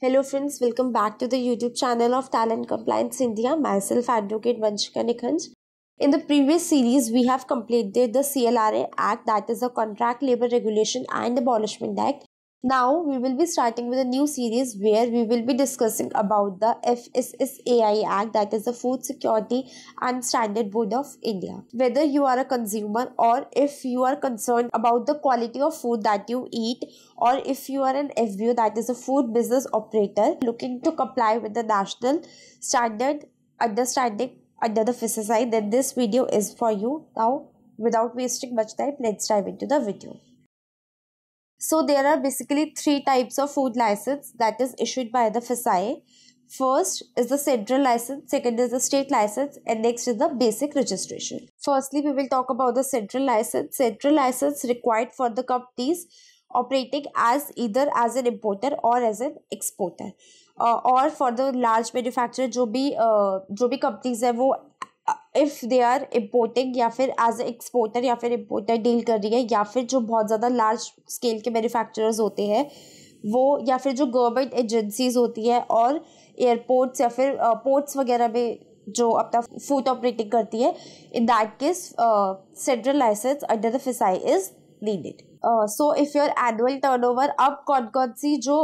Hello friends, welcome back to the YouTube channel of Talent Compliance India. Myself Advocate Vanshika Nikhanj. In the previous series, we have completed the CLRA Act, that is the Contract Labour Regulation and Abolishment Act. Now we will be starting with a new series where we will be discussing about the FSSAI Act, that is the Food Security and Standard Board of India. Whether you are a consumer or if you are concerned about the quality of food that you eat, or if you are an FBO, that is a food business operator looking to comply with the national standard understanding under the FSSAI, then this video is for you. Now, without wasting much time, let's dive into the video. So there are basically three types of food license that is issued by the FSSAI. First is the central license, second is the state license, and next is the basic registration. Firstly, we will talk about the central license. Central license required for the companies operating as either as an importer or as an exporter, और for the large manufacturer जो भी companies है वो if they are importing या फिर as an exporter या फिर importer deal कर रही है, या फिर जो बहुत ज़्यादा large scale के manufacturers होते हैं वो, या फिर जो गवर्नमेंट एजेंसीज होती है और एयरपोर्ट्स या फिर पोर्ट्स वगैरह में जो अपना फूड ऑपरेटिंग करती है, in that case central license under the FSSAI is needed. So if your annual turnover, अब कौन सी जो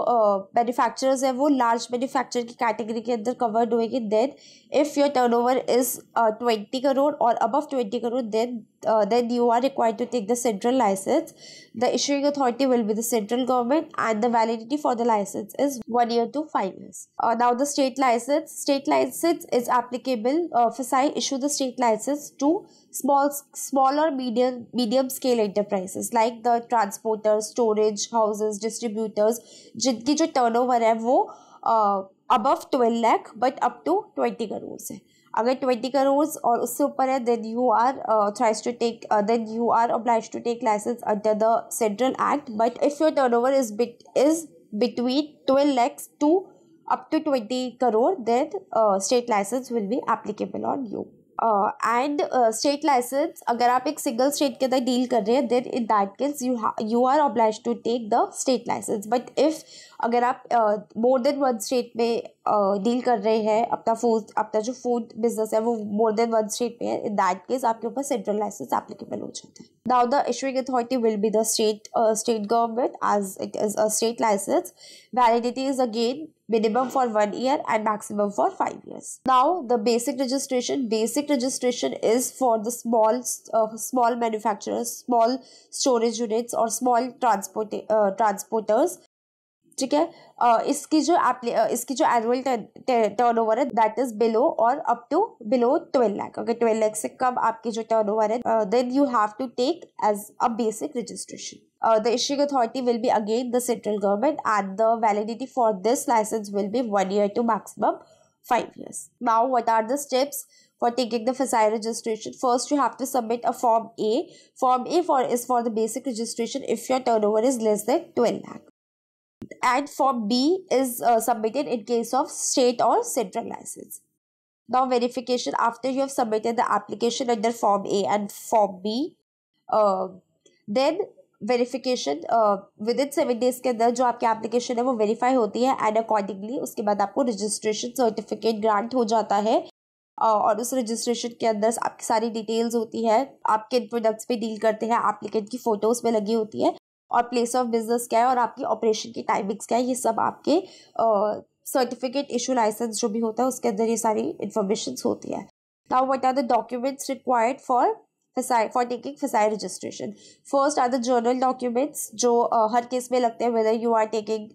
मैन्युफैक्चरर्स है वो लार्ज मैन्युफैक्चर की कैटेगरी के अंदर कवर्ड होएगी. Then if your turnover is 20 crore और above 20 crore, then you are required to take the central license. The issuing authority will be the central government and the validity for the license is 1 year to 5 years. Now the state license. State license is applicable. FSSAI issue the state license to small or medium scale enterprises like the transporters, storage houses, distributors जिनकी जो turnover है वो above 12 lakh but up to 20 crore है. अगर 20 करोड़ और उससे ऊपर है then you are authorized to take then you are obliged to take license under the Central Act. But if your turnover is between 12 lakhs to up to 20 crore, then state license will be applicable on you. And state license, अगर आप एक single state के अंदर deal कर रहे हैं then in that case you are obliged to take the state license. But if अगर आप मोर देन वन स्टेट में डील कर रहे हैं, अपना जो फूड बिजनेस है वो मोर देन वन स्टेट में है, इन दैट केस आपके ऊपर सेंट्रल लाइसेंस एप्लीकेबल हो जाता है. Now the issuing authority will be the state government as it is a state license. Validity is again minimum for 1 year and maximum for 5 years. Now the basic registration. Basic registration is for the small manufacturers, small storage units or small transporters. ठीक है. इसकी जो annual turnover है that is below और up to below 12 lakh. अगर 12 लाख से कम आपकी जो टर्नओवर है then you have to take as a basic registration. The issuing authority will be again the central government and the validity for this license will be 1 year to maximum 5 years. Now what are the steps for taking the FSSAI registration? First you have to submit a Form A. Form A is for the basic registration if your turnover is less than 12 lakh. And Form B is submitted in case of state or central license. Now verification, after you have submitted the application under Form A and Form B, then verification with in 7 days के अंदर जो आपकी application है वो verify होती है and accordingly उसके बाद आपको रजिस्ट्रेशन सर्टिफिकेट ग्रांट हो जाता है. और उस रजिस्ट्रेशन के अंदर आपकी सारी डिटेल्स होती है, आप किन प्रोडक्ट्स पे डील करते हैं, एप्लीकेंट की फोटोज पे लगी होती है, और प्लेस ऑफ बिजनेस क्या है और आपकी ऑपरेशन की टाइमिंग्स क्या है, ये सब आपके सर्टिफिकेट इशू लाइसेंस जो भी होता है उसके अंदर ये सारी इंफॉर्मेशन होती है. Now what are the documents required for taking FSSAI registration? First are the journal documents जो हर केस में लगते हैं, whether you are taking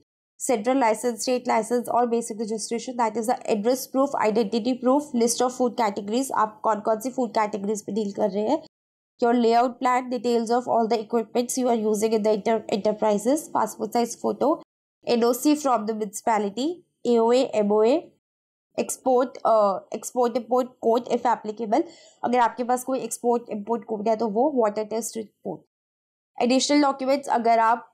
central license, state license or basic registration. That is the address proof, identity proof, list of food categories, आप कौन सी food categories पे deal कर रहे हैं, your layout plan, details of all the equipments you are using in the enterprises, passport size photo, NOC from the municipality, AOA, MOA, export import code if applicable. अगर आपके पास कोई export import code है तो वो water test report. Additional documents, अगर आप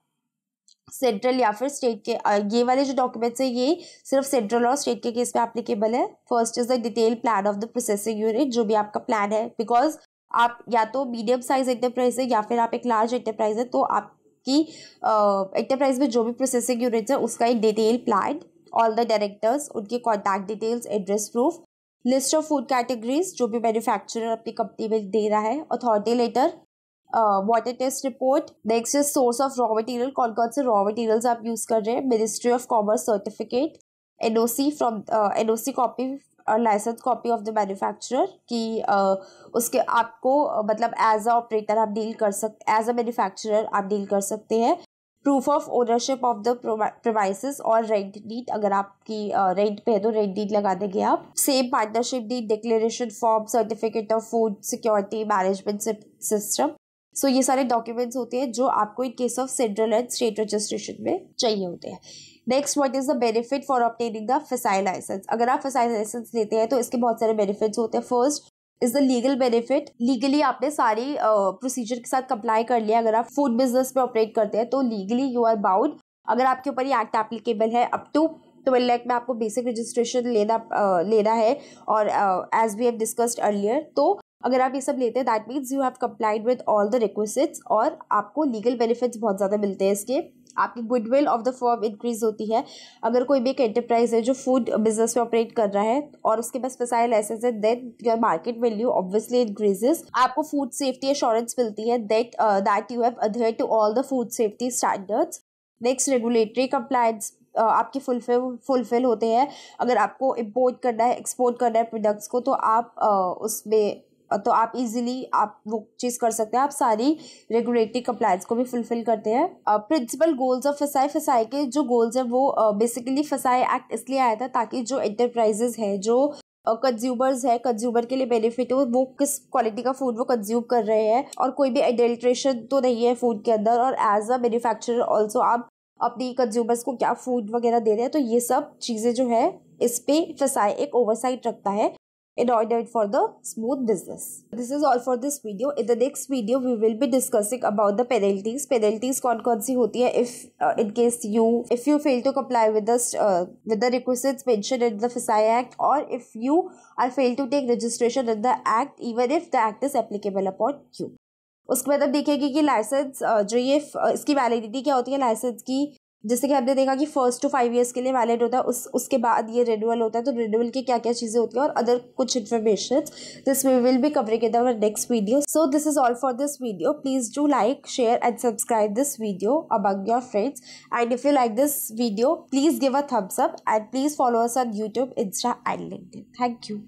central या फिर स्टेट के ये वाले जो डॉक्यूमेंट्स है ये सिर्फ सेंट्रल और स्टेट के केस पे एप्लीकेबल है. First is the detail plan of the processing unit, जो भी आपका प्लान है, बिकॉज आप या तो मीडियम साइज एंटरप्राइज है या फिर आप एक लार्ज एंटरप्राइज है, तो आपकी एंटरप्राइज में जो भी प्रोसेसिंग यूनिट्स है उसका एक detail plan all the directors, उनके contact details, address proof, list of food categories जो भी मैन्युफैक्चरर अपनी कंपनी में दे रहा है, authority letter, water test report, next is source of raw material, कौन कौन से रॉ मटेरियल्स आप यूज कर रहे हैं, ministry of commerce certificate, NOC from NOC copy और licence copy of the manufacturer कि उसके आपको मतलब एज अ ऑपरेटर आप डील कर सकते, एज अ मैन्युफैक्चरर आप डील कर सकते हैं, proof of ownership of the premises और रेंट डीड, अगर आपकी रेंट पे है तो रेंट डीड लगा देंगे आप, same partnership deed, declaration form, certificate of food security management system. So ये सारे डॉक्यूमेंट्स होते हैं जो आपको in case of central and state registration में चाहिए होते हैं। Next, what is the benefit for obtaining the FSSAI licence. अगर आप FSSAI लाइसेंस लेते हैं तो इसके बहुत सारे बेनिफिट्स होते हैं। First is the legal benefit, legally आपने सारी प्रोसीजर के साथ कंप्लाई कर लिया। अगर आप फूड बिजनेस में ऑपरेट करते हैं तो लीगली यू आर बाउंड, अगर आपके ऊपर ये एक्ट एप्लीकेबल है अप टू 12 लाख में आपको बेसिक रजिस्ट्रेशन लेना है और as we have discussed earlier, तो अगर आप ये सब लेते हैं that means you have complied with all the requisites और आपको लीगल बेनिफिट्स बहुत ज़्यादा मिलते हैं इसके। आपकी goodwill of the firm increase होती है। अगर कोई भी एक एंटरप्राइज है जो फूड बिजनेस में ऑपरेट कर रहा है और उसके पास FSSAI लाइसेंस है, then your market value obviously increases. आपको फूड सेफ्टी एश्योरेंस मिलती है that you have adhered to all the food safety standards. Next, regulatory compliance आपके फुलफिल होते हैं। अगर आपको इम्पोर्ट करना है, एक्सपोर्ट करना है प्रोडक्ट्स को, तो आप उसमें तो आप इजीली आप वो चीज़ कर सकते हैं। आप सारी रेगुलेटरी कंप्लायंस को भी फुलफिल करते हैं। प्रिंसिपल गोल्स ऑफ FSSAI के जो गोल्स हैं वो बेसिकली FSSAI एक्ट इसलिए आया था ताकि जो एंटरप्राइजेज है, जो कंज्यूमर्स है, कंज्यूमर के लिए बेनिफिट हो, वो किस क्वालिटी का फूड वो कंज्यूम कर रहे हैं और कोई भी एडल्ट्रेशन तो नहीं है फूड के अंदर, और एज अ मैन्युफैक्चरर ऑल्सो आप अपनी कंज्यूमर्स को क्या फूड वगैरह दे रहे हैं। तो ये सब चीज़ें जो है इस पे FSSAI एक ओवरसाइट रखता है in order for the smooth business. This is all for this video. In the next video we will be discussing about the penalties. Penalties कौन सी होती है in case if you fail to comply with the requisites mentioned in the FSSAI Act, or if you are failed to take registration in the Act even if the Act is applicable upon you. उसके बाद अब देखेंगे कि licence जो ये इसकी validity क्या होती है लाइसेंस की। जैसे कि हमने देखा कि 1 to 5 years के लिए वैलिड होता है, उसके बाद ये रिन्यूअल होता है। तो रिन्यूअल की क्या क्या चीज़ें होती हैं और अदर कुछ information this we will be covering in our next video. So this is all for this video. Please do like, share and subscribe this video among your friends, and if you like this video please give a thumbs up and please follow us on YouTube, Insta and LinkedIn. Thank you.